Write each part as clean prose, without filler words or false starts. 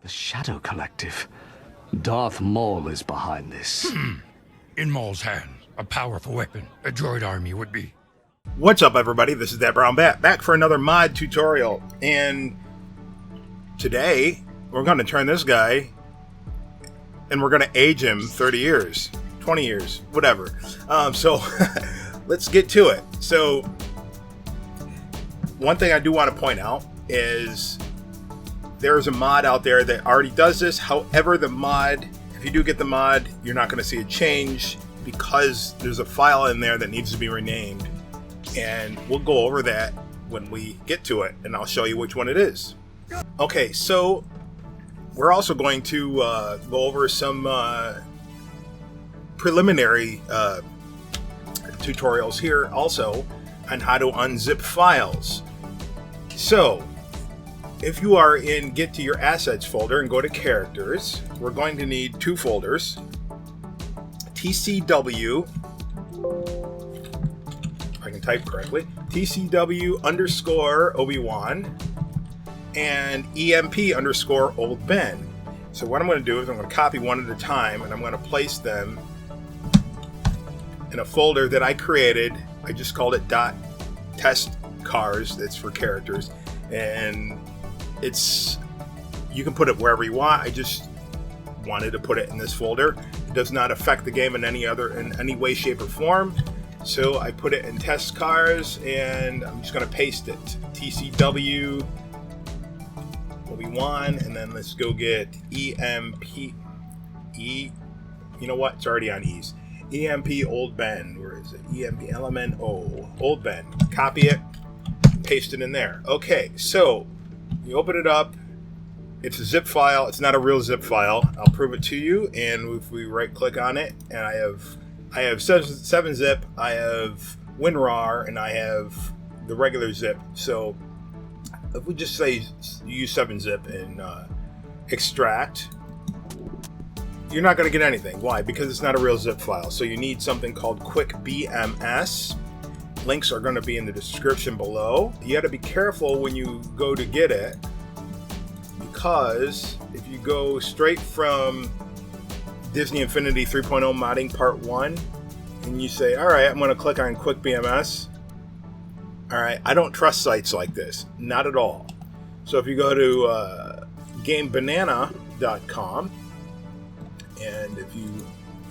The Shadow Collective. Darth Maul is behind this. In Maul's hands, a powerful weapon, a droid army would be. What's up, everybody? This is that Brown Bat, back for another mod tutorial. And today, we're going to turn this guy, and we're going to age him 30 years, 20 years, whatever. So, let's get to it. So, one thing I do want to point out is there's a mod out there that already does this. However, the mod, if you do get the mod, you're not going to see a change because there's a file in there that needs to be renamed. And we'll go over that when we get to it, and I'll show you which one it is. Okay, so we're also going to go over some preliminary tutorials here also on how to unzip files. So, if you are in Get to Your Assets folder and go to Characters, we're going to need two folders. TCW, if I can type correctly, TCW underscore Obi-Wan and EMP underscore Old Ben. So what I'm going to do is I'm going to copy one at a time, and I'm going to place them in a folder that I created. I just called it .test cars. That's for characters, and you can put it wherever you want. I just wanted to put it in this folder. It does not affect the game in any way, shape, or form. So I put it in test cars, and I'm just going to paste it. TCW Obi-Wan, and then let's go get EMP. You know what? It's already on E's. EMP Old Ben. Where is it? EMP element O. Old Ben. Copy it. Paste it in there. Okay, so you open it up. It's a zip file. It's not a real zip file. I'll prove it to you. And if we right click on it, and I have 7-zip, I have WinRAR, and I have the regular zip. So if we just say use 7-zip and extract, you're not going to get anything. Why? Because it's not a real zip file. So you need something called Quick BMS. Links are going to be in the description below. You got to be careful when you go to get it, because if you go straight from Disney Infinity 3.0 modding part 1 and you say, all right, I'm going to click on Quick BMS. All right, I don't trust sites like this, not at all. So if you go to gamebanana.com, and if you,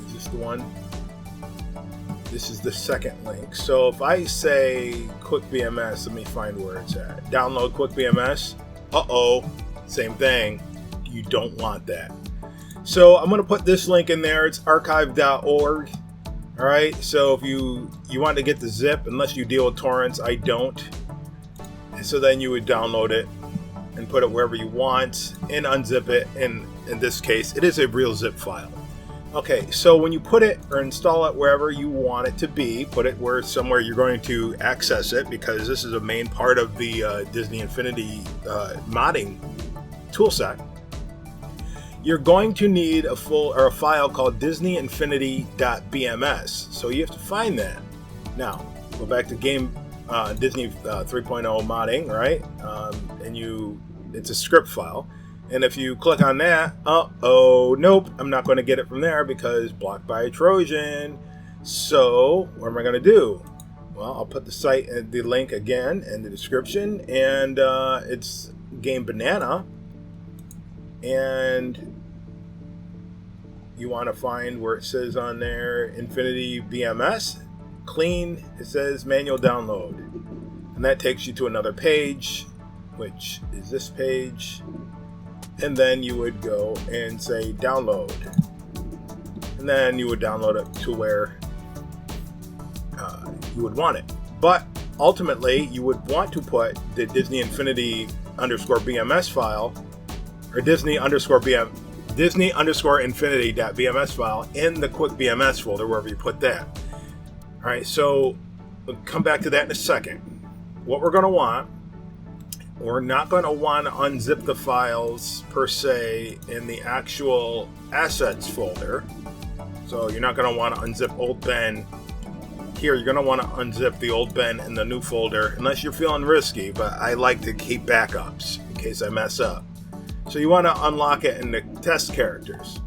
is this the one? This is the second link. So if I say Quick BMS, let me find where it's at. Download Quick BMS. Uh-oh, same thing. You don't want that. So I'm going to put this link in there. It's archive.org. All right. So if you want to get the zip, unless you deal with torrents, I don't. And so then you would download it and put it wherever you want and unzip it. And in this case, it is a real zip file. Okay, so when you put it or install it wherever you want it to be, put it somewhere you're going to access it, because this is a main part of the Disney Infinity modding toolset. You're going to need a file called DisneyInfinity.bms. So you have to find that. Now, go back to Disney 3.0 modding, right? And it's a script file. And if you click on that, nope, I'm not going to get it from there because blocked by a Trojan. So what am I going to do? Well, I'll put the link again in the description, and it's Game Banana. And you want to find where it says on there, Infinity BMS, clean, it says manual download. And that takes you to another page, which is this page. And then you would go and say download. And then you would download it to where you would want it. But ultimately, you would want to put the Disney Infinity underscore BMS file, or Disney underscore Infinity.bms file in the Quick BMS folder, wherever you put that. All right, so we'll come back to that in a second. What we're going to want, we're not going to want to unzip the files per se in the actual assets folder. So you're not going to want to unzip Old Ben here. You're going to want to unzip the Old Ben in the new folder, unless you're feeling risky, but I like to keep backups in case I mess up. So So you want to unlock it in the test characters.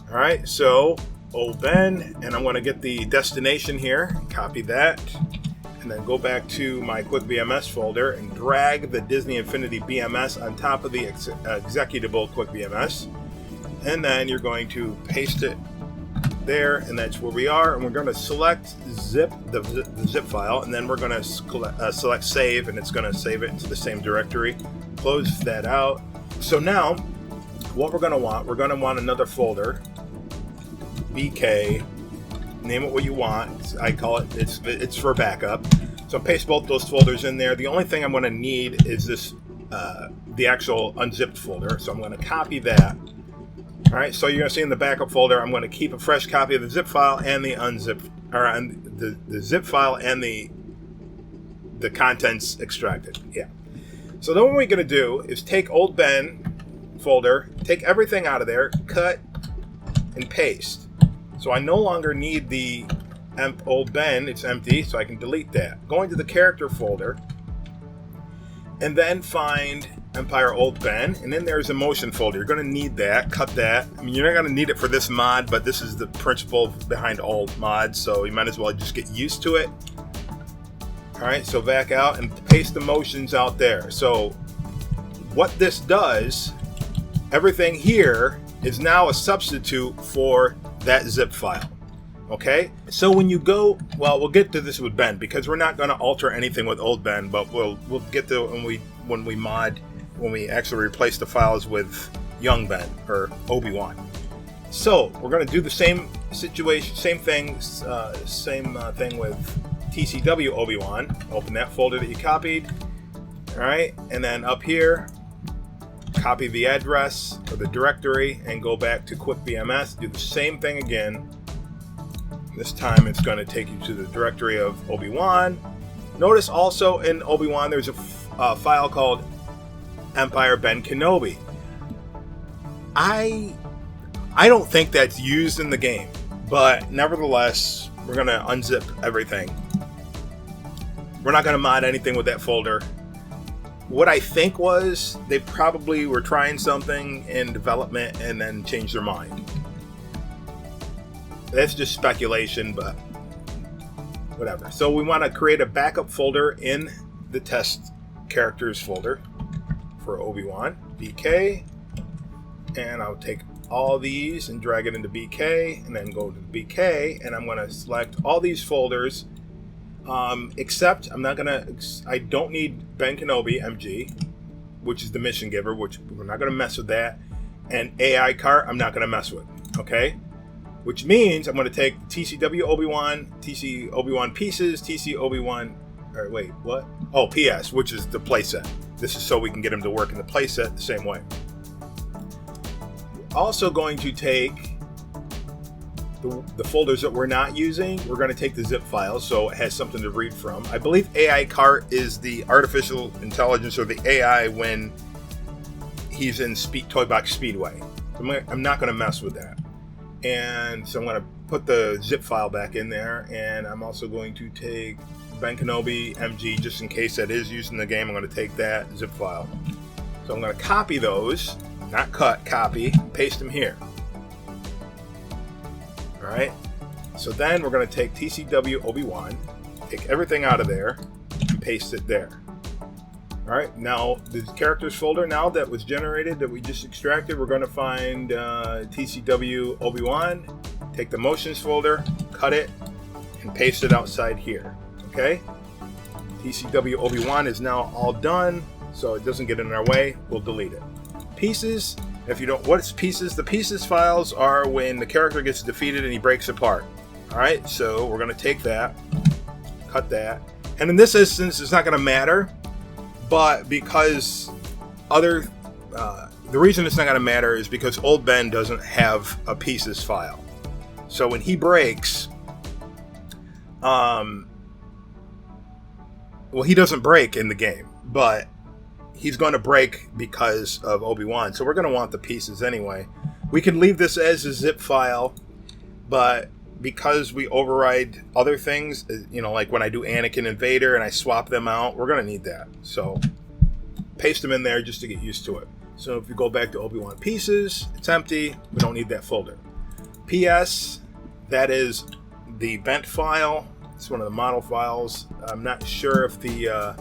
All right, so old Ben, and I'm going to get the destination here, copy that, and then go back to my quick BMS folder and drag the Disney Infinity BMS on top of the executable quick BMS. And then you're going to paste it there, and that's where we are. And we're going to select the zip file, and then we're going to select save, and it's going to save it into the same directory. Close that out. So now, what we're going to want another folder, BK. Name it what you want. I call it. It's for backup. So paste both those folders in there. The only thing I'm going to need is this, the actual unzipped folder. So I'm going to copy that. All right. So you're going to see in the backup folder, I'm going to keep a fresh copy of the zip file and the unzipped, or the zip file and the contents extracted. Yeah. So then what we're going to do is take old Ben folder, take everything out of there, cut, and paste. So I no longer need the old Ben, it's empty, so I can delete that. Going to the character folder, and then find Empire Old Ben, and then there's a motion folder. You're going to need that, cut that. I mean, you're not going to need it for this mod, but this is the principle behind all mods, so you might as well just get used to it. Alright, so back out and paste the motions out there. So what this does, everything here is now a substitute for that zip file. Okay? So when you go, well, we'll get to this with Ben because we're not going to alter anything with old Ben, but we'll get to when we actually replace the files with young Ben or Obi-Wan. So we're going to do the same situation, same thing with TCW Obi-Wan. Open that folder that you copied. All right, and then up here, copy the address or the directory and go back to quick BMS. Do the same thing again. This time it's going to take you to the directory of Obi-Wan. Notice also in Obi-Wan there's a file called Empire Ben Kenobi. I don't think that's used in the game, but nevertheless, we're going to unzip everything. We're not going to mod anything with that folder. What I think was they probably were trying something in development and then changed their mind. That's just speculation, but whatever. So we want to create a backup folder in the test characters folder for Obi-Wan, BK, and I'll take all these and drag it into BK and then go to BK, and I'm going to select all these folders. Except I don't need Ben Kenobi MG, which is the mission giver, which we're not going to mess with that. And AI cart, I'm not going to mess with. Okay? Which means I'm going to take TCW Obi-Wan, TC Obi-Wan pieces, TC Obi-Wan, or wait, what? Oh, PS, which is the playset. This is so we can get him to work in the playset the same way. Also going to take the folders that we're not using. We're going to take the zip files so it has something to read from. I believe AI cart is the artificial intelligence or the AI when he's in Toy Box Speedway. I'm not going to mess with that. And so I'm going to put the zip file back in there, and I'm also going to take Ben Kenobi MG just in case that is used in the game. I'm going to take that zip file. So I'm going to copy those, not cut, copy, paste them here. Alright, so then we're going to take TCW Obi-Wan, take everything out of there, and paste it there. Alright, now the characters folder now that was generated, that we just extracted, we're going to find TCW Obi-Wan, take the motions folder, cut it, and paste it outside here. Okay? TCW Obi-Wan is now all done, so it doesn't get in our way. We'll delete it. Pieces. If you don't, what's pieces? The pieces files are when the character gets defeated and he breaks apart. Alright, so we're going to take that, cut that, and in this instance it's not going to matter, but because the reason it's not going to matter is because old Ben doesn't have a pieces file. So when he breaks, well, he doesn't break in the game, but he's going to break because of Obi-Wan. So we're going to want the pieces anyway. We can leave this as a zip file, but because we override other things, you know, like when I do Anakin and Vader and I swap them out, we're going to need that. So paste them in there just to get used to it. So if you go back to Obi-Wan Pieces, it's empty. We don't need that folder. PS, that is the bent file. It's one of the model files. I'm not sure if the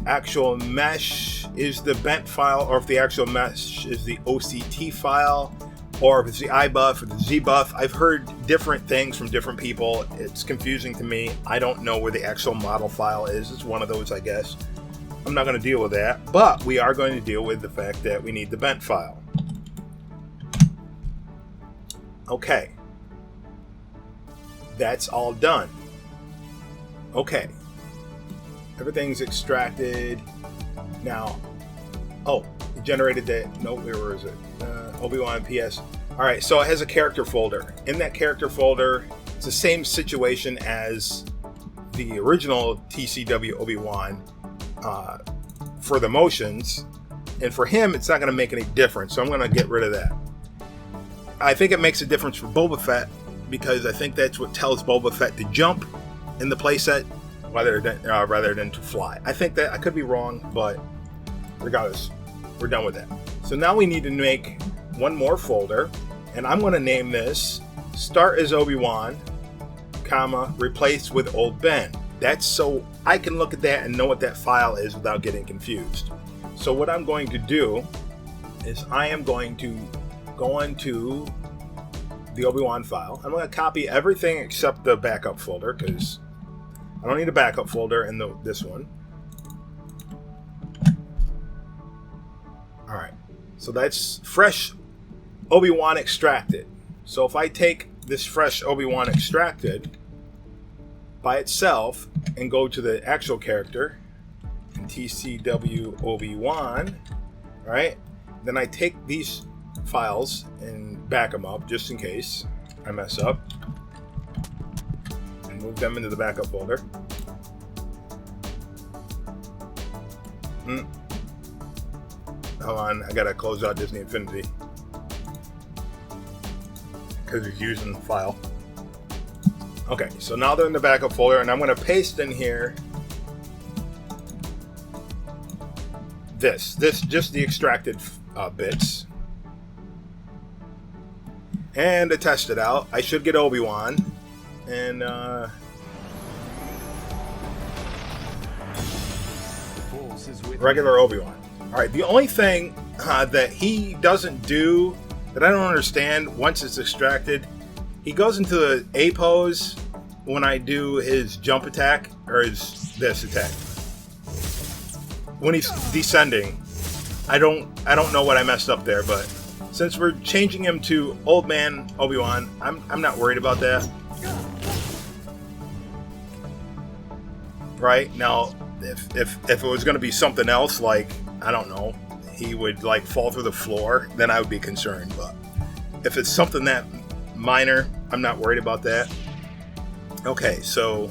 actual mesh is the bent file, or if the actual mesh is the OCT file, or if it's the iBuff or the ZBuff. I've heard different things from different people. It's confusing to me. I don't know where the actual model file is. It's one of those, I guess. I'm not going to deal with that, but we are going to deal with the fact that we need the bent file. Okay. That's all done. Okay. Everything's extracted. Now, oh, it generated that. No, where is it? Obi-Wan PS. All right, so it has a character folder. In that character folder, it's the same situation as the original TCW Obi-Wan for the motions. And for him, it's not going to make any difference. So I'm going to get rid of that. I think it makes a difference for Boba Fett, because I think that's what tells Boba Fett to jump in the playset rather than to fly. I think that I could be wrong, but regardless, we're done with that. So now we need to make one more folder, and I'm going to name this Start as Obi-Wan, comma, replace with Old Ben. That's so I can look at that and know what that file is without getting confused. So what I'm going to do is I am going to go into the Obi-Wan file. I'm going to copy everything except the backup folder, because I don't need a backup folder in this one. Alright, so that's fresh Obi-Wan extracted. So if I take this fresh Obi-Wan extracted by itself and go to the actual character in TCW Obi-Wan, right? Then I take these files and back them up just in case I mess up, and move them into the backup folder. Hold on, I gotta close out Disney Infinity because it's using the file. Okay, so now they're in the backup folder, and I'm gonna paste in here this just the extracted bits. And to test it out, I should get Obi-Wan, and regular Obi-Wan. Alright, the only thing that he doesn't do, that I don't understand once it's extracted, he goes into the A pose when I do his jump attack, or this attack. When he's descending, I don't know what I messed up there, but since we're changing him to Old Man Obi-Wan, I'm not worried about that. Right? Now, if it was going to be something else, like, I don't know, he would like fall through the floor, then I would be concerned. But if it's something that minor, I'm not worried about that. Okay, so,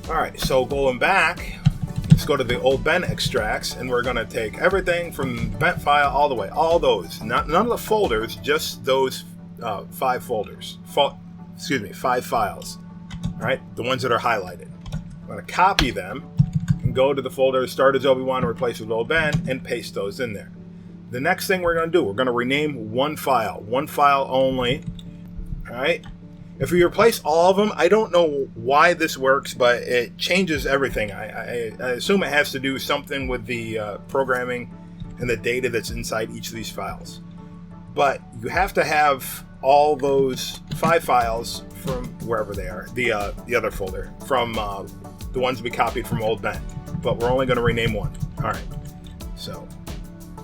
alright, so going back, let's go to the Old Ben extracts, and we're going to take everything from the bent file all the way, all those, none of the folders, just those 5 folders, 5 files, alright, the ones that are highlighted. I'm going to copy them and go to the folder Start as Obi-Wan, replace with Old Ben, and paste those in there. The next thing we're going to do, we're going to rename one file only. Alright, if we replace all of them, I don't know why this works, but it changes everything. I assume it has to do something with the programming and the data that's inside each of these files. But you have to have all those 5 files from wherever they are, the other folder, from the ones we copied from Old Ben. But we're only going to rename one. Alright, so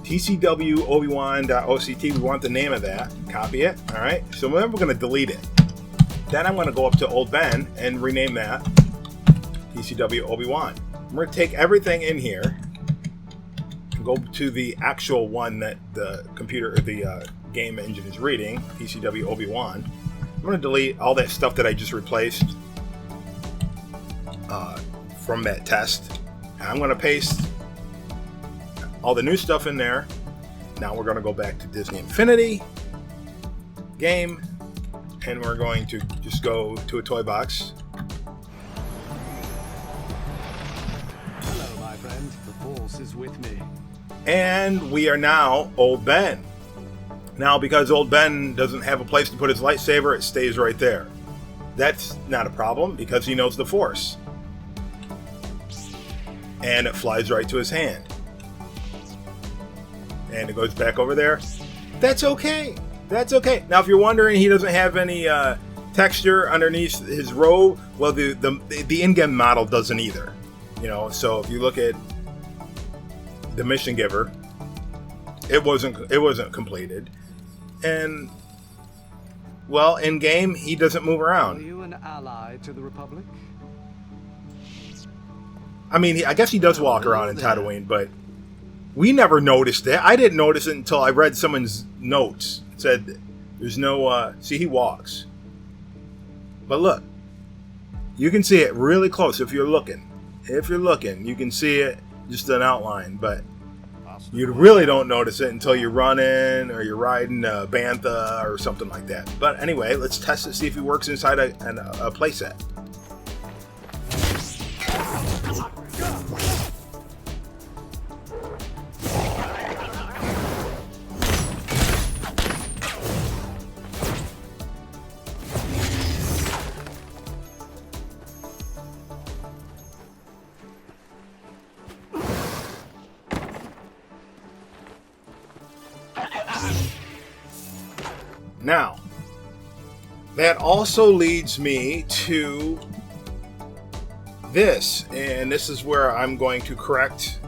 TCW Obi-Wan.oct, we want the name of that. Copy it. Alright, so then we're going to delete it. Then I'm going to go up to Old Ben and rename that TCW Obi-Wan. I'm going to take everything in here and go to the actual one that the computer or the game engine is reading, TCW Obi-Wan. I'm going to delete all that stuff that I just replaced from that test. And I'm going to paste all the new stuff in there. Now we're going to go back to Disney Infinity game, and we're going to just go to a toy box. Hello, my friend. The Force is with me. And we are now Old Ben. Now, because Old Ben doesn't have a place to put his lightsaber, it stays right there. That's not a problem because he knows the Force. And it flies right to his hand. And it goes back over there. That's okay. That's okay. Now, if you're wondering, he doesn't have any texture underneath his robe. Well, the in-game model doesn't either. You know, so if you look at the mission giver, it wasn't completed. And well, in game, he doesn't move around. Are you an ally to the Republic? I mean, I guess he does walk around in Tatooine, but we never noticed it. I didn't notice it until I read someone's notes. It said there's no, see, he walks. But look, you can see it really close if you're looking. If you're looking, you can see it, just an outline, but you really don't notice it until you're running or you're riding a Bantha or something like that. But anyway, let's test it, see if he works inside a playset. Now, that also leads me to this, and this is where I'm going to correct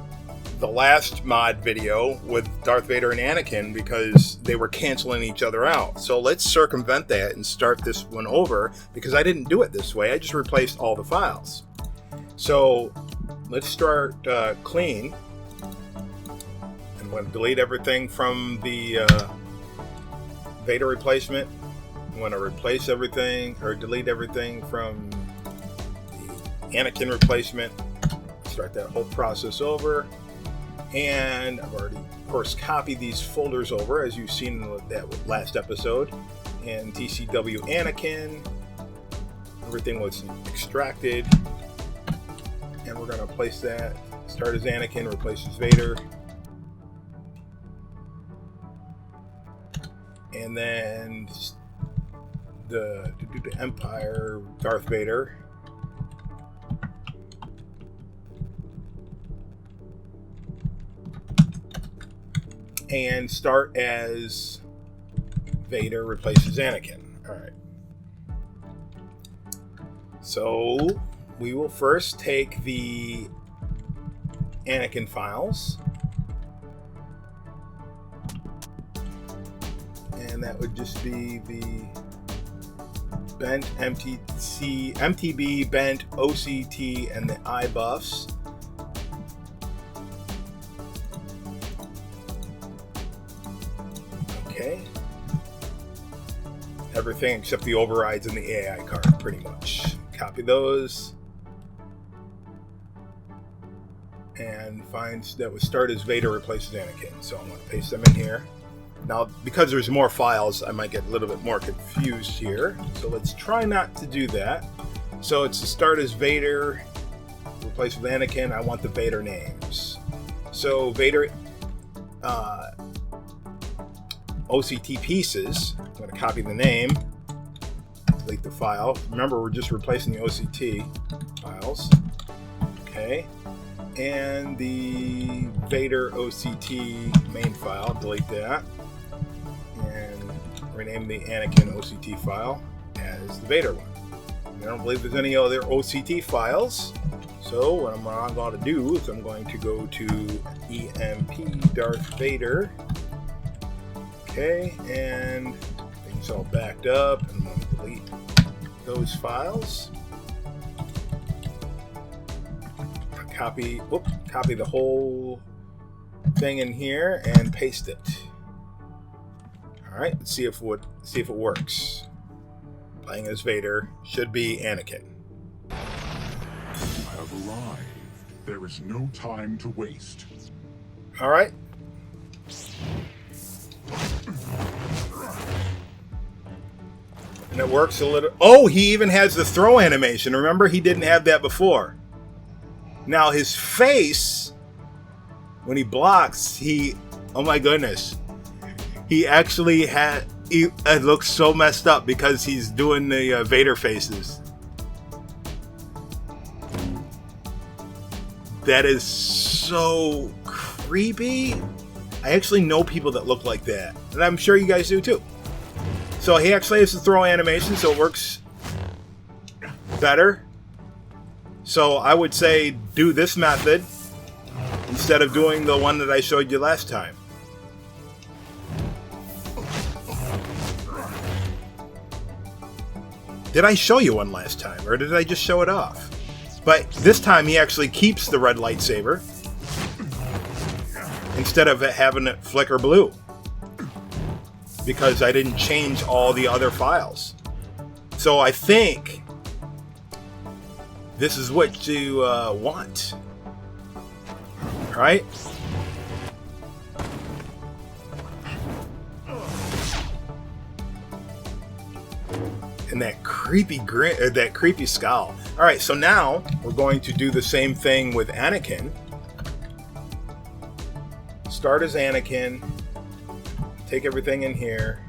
the last mod video with Darth Vader and Anakin because they were canceling each other out. So let's circumvent that and start this one over because I didn't do it this way. I just replaced all the files. So let's start clean. I'm going to delete everything from the Vader replacement. I'm going to replace everything or delete everything from the Anakin replacement. Start that whole process over. And I've already, of course, copied these folders over as you've seen in that last episode. And TCW Anakin. Everything was extracted. And we're going to place that. Start as Anakin, replace as Vader. And then the Empire Darth Vader. And start as Vader replaces Anakin. Alright. So we will first take the Anakin files. And that would just be the bent MTB, bent OCT, and the iBuffs. Okay. Everything except the overrides and the AI card, pretty much. Copy those. And find that would start as Vader replaces Anakin. So I'm going to paste them in here. Now, because there's more files, I might get a little bit more confused here. So let's try not to do that. So it's to start as Vader, replace with Anakin. I want the Vader names. So Vader OCT pieces. I'm going to copy the name, delete the file. Remember, we're just replacing the OCT files. Okay. And the Vader OCT main file, delete that. And rename the Anakin OCT file as the Vader one. I don't believe there's any other OCT files. So what I'm going to do is I'm going to go to EMP Darth Vader. Okay, and things all backed up. And I'm going to delete those files. Copy the whole thing in here and paste it. All right, let's see if it works. Playing as Vader should be Anakin. I have arrived. There is no time to waste. All right. And it works a little. Oh, he even has the throw animation. Remember, he didn't have that before. Now his face, when he blocks, he, oh my goodness, he actually it looks so messed up because he's doing the Vader faces. That is so creepy. I actually know people that look like that, and I'm sure you guys do too. So he actually has to throw animation, so it works better. So I would say do this method instead of doing the one that I showed you last time. Did I show you one last time, or did I just show it off? But this time he actually keeps the red lightsaber instead of having it flicker blue, because I didn't change all the other files. So I think this is what you want, right? And that creepy grin, that creepy scowl. All right, so now we're going to do the same thing with Anakin. Start as Anakin. Take everything in here.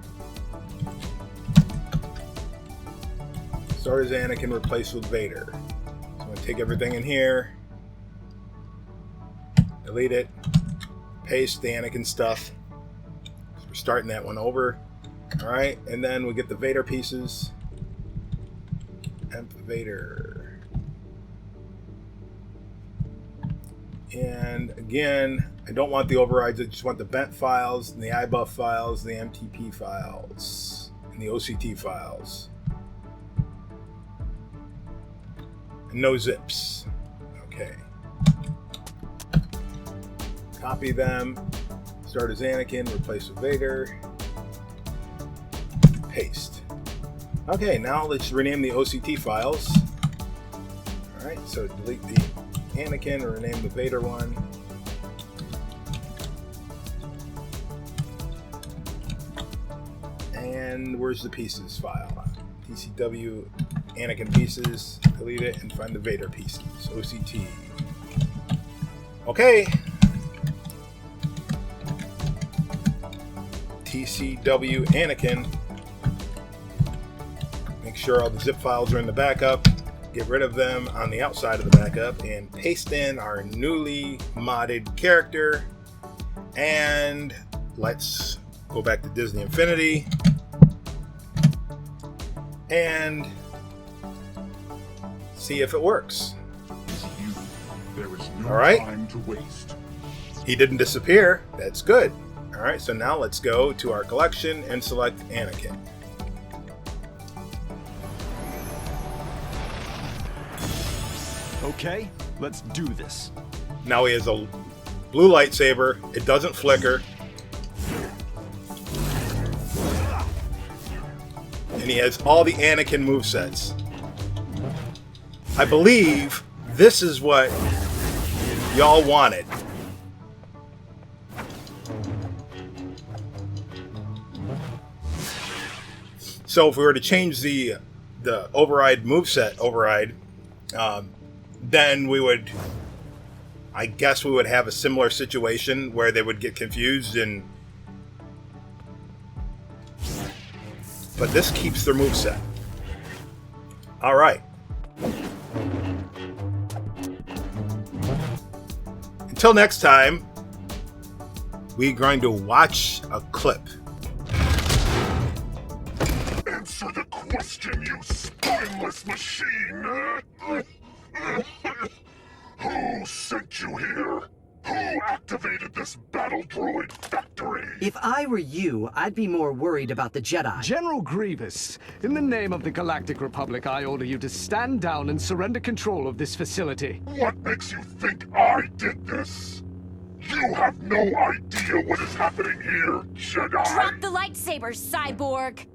Start as Anakin, replace with Vader. So I'm going to take everything in here. Delete it. Paste the Anakin stuff. So we're starting that one over. All right, and then we get the Vader pieces. Vader. And again, I don't want the overrides. I just want the bent files, and the iBuff files, the MTP files, and the OCT files. And no zips. Okay. Copy them. Start as Anakin, replace with Vader. Paste. Okay, now let's rename the OCT files. Alright, so delete the Anakin and rename the Vader one. And where's the pieces file? TCW Anakin pieces, delete it, and find the Vader pieces. OCT. Okay. TCW Anakin. Make sure all the zip files are in the backup. Get rid of them on the outside of the backup and paste in our newly modded character. And let's go back to Disney Infinity and see if it works. There was no all right. time to waste. He didn't disappear. That's good. All right, so now let's go to our collection and select Anakin. Okay, let's do this. Now he has a blue lightsaber. It doesn't flicker. And he has all the Anakin movesets. I believe this is what y'all wanted. So if we were to change the override moveset override, then we would, I guess we would have a similar situation where they would get confused, and but this keeps their moveset. All right. Until next time, we're going to watch a clip. Answer the question, you spineless machine! Who sent you here? Who activated this battle droid factory? If I were you, I'd be more worried about the Jedi. General Grievous, in the name of the Galactic Republic, I order you to stand down and surrender control of this facility. What makes you think I did this? You have no idea what is happening here, Jedi! Drop the lightsabers, cyborg!